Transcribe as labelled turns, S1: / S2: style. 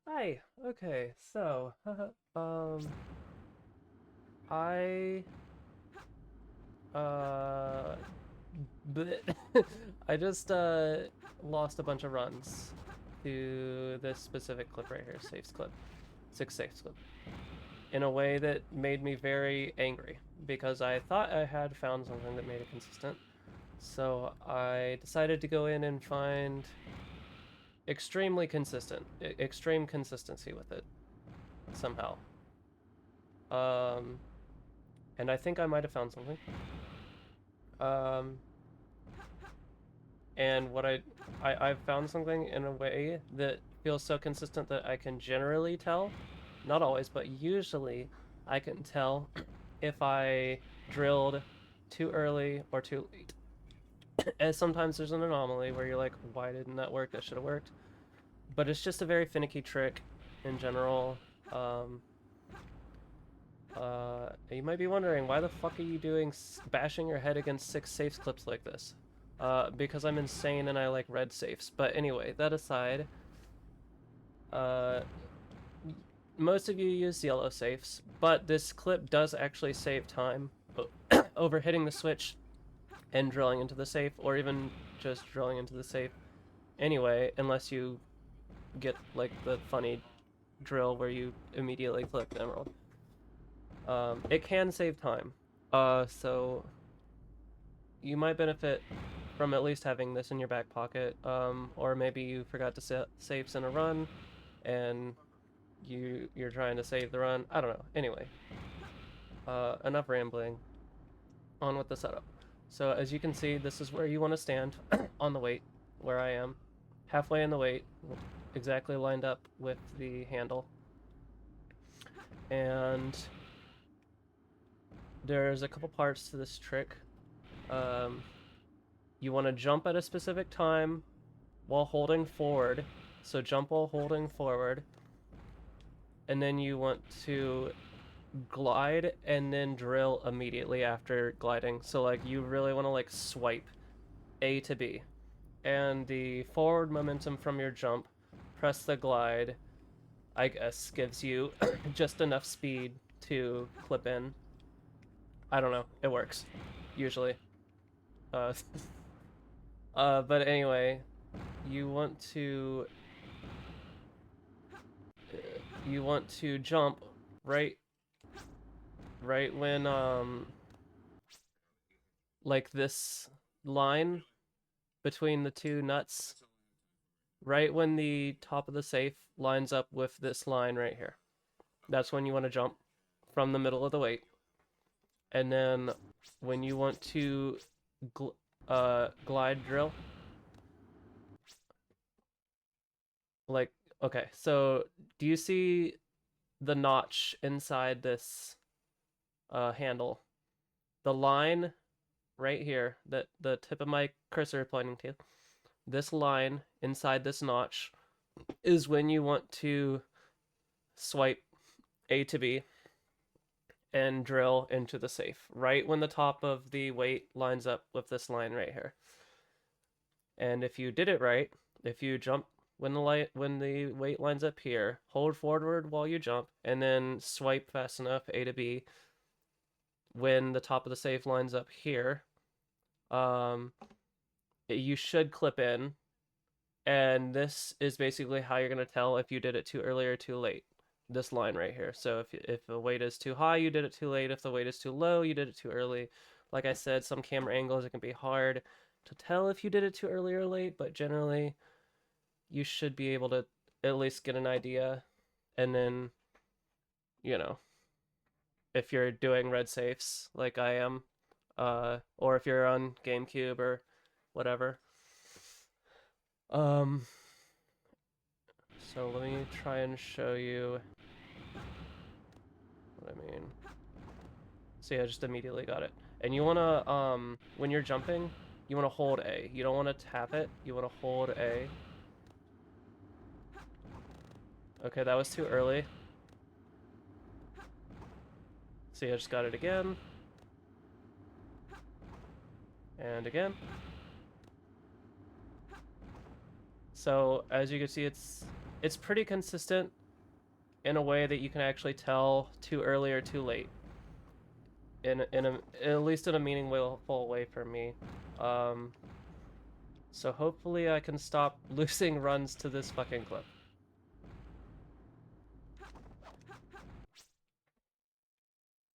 S1: Hi. Okay. So, I uh, but I just lost a bunch of runs to this specific clip right here, saves clip, six saves clip, in a way that made me very angry because I thought I had found something that made it consistent. So I decided to go in and find extreme consistency with it somehow. Um, and I think I might have found something. Um, and I've found something in a way that feels so consistent that I can generally tell, not always, but usually I can tell if I drilled too early or too late. As sometimes there's an anomaly where you're like, why didn't that work? That should have worked. But it's just a very finicky trick in general. Um, you might be wondering, why the fuck are you doing bashing your head against six safes clips like this? Because I'm insane and I like red safes. But anyway, that aside, uh, most of you use yellow safes, but this clip does actually save time over hitting the switch and drilling into the safe, or even just drilling into the safe anyway, unless you get like the funny drill where you immediately click the emerald. It can save time. So you might benefit from at least having this in your back pocket, or maybe you forgot to set saves in a run, and you're trying to save the run. I don't know. Anyway, enough rambling. On with the setup. So as you can see, this is where you want to stand on the weight, where I am, halfway in the weight, exactly lined up with the handle, and there's a couple parts to this trick. Um, you want to jump at a specific time while holding forward. So jump while holding forward. And then you want to glide and then drill immediately after gliding. So like you really want to like swipe A to B. And the forward momentum from your jump, press the glide, I guess gives you just enough speed to clip in. I don't know. It works usually. Uh but anyway, you want to you want to jump right right when like this line between the two nuts, right when the top of the safe lines up with this line right here. That's when you want to jump from the middle of the weight. And then when you want to glide drill, like, okay, so do you see the notch inside this handle? The line right here that the tip of my cursor is pointing to, this line inside this notch is when you want to swipe A to B and drill into the safe, right when the top of the weight lines up with this line right here. And if you did it right, if you jump when the weight lines up here, hold forward while you jump, and then swipe fast enough A to B when the top of the safe lines up here, um, you should clip in. And this is basically how you're going to tell if you did it too early or too late. This line right here. So if the weight is too high, you did it too late. If the weight is too low, you did it too early. Like I said, some camera angles, it can be hard to tell if you did it too early or late, but generally you should be able to at least get an idea. And then, you know, if you're doing red safes like I am, or if you're on GameCube or whatever. Um, so let me try and show you what I mean. So yeah, I just immediately got it. And you wanna, when you're jumping, you wanna hold A. You don't wanna tap it, you wanna hold A. Okay, that was too early. See, I just got it again. And again. So, as you can see, it's it's pretty consistent in a way that you can actually tell too early or too late. At least in a meaningful way for me. So hopefully I can stop losing runs to this fucking clip.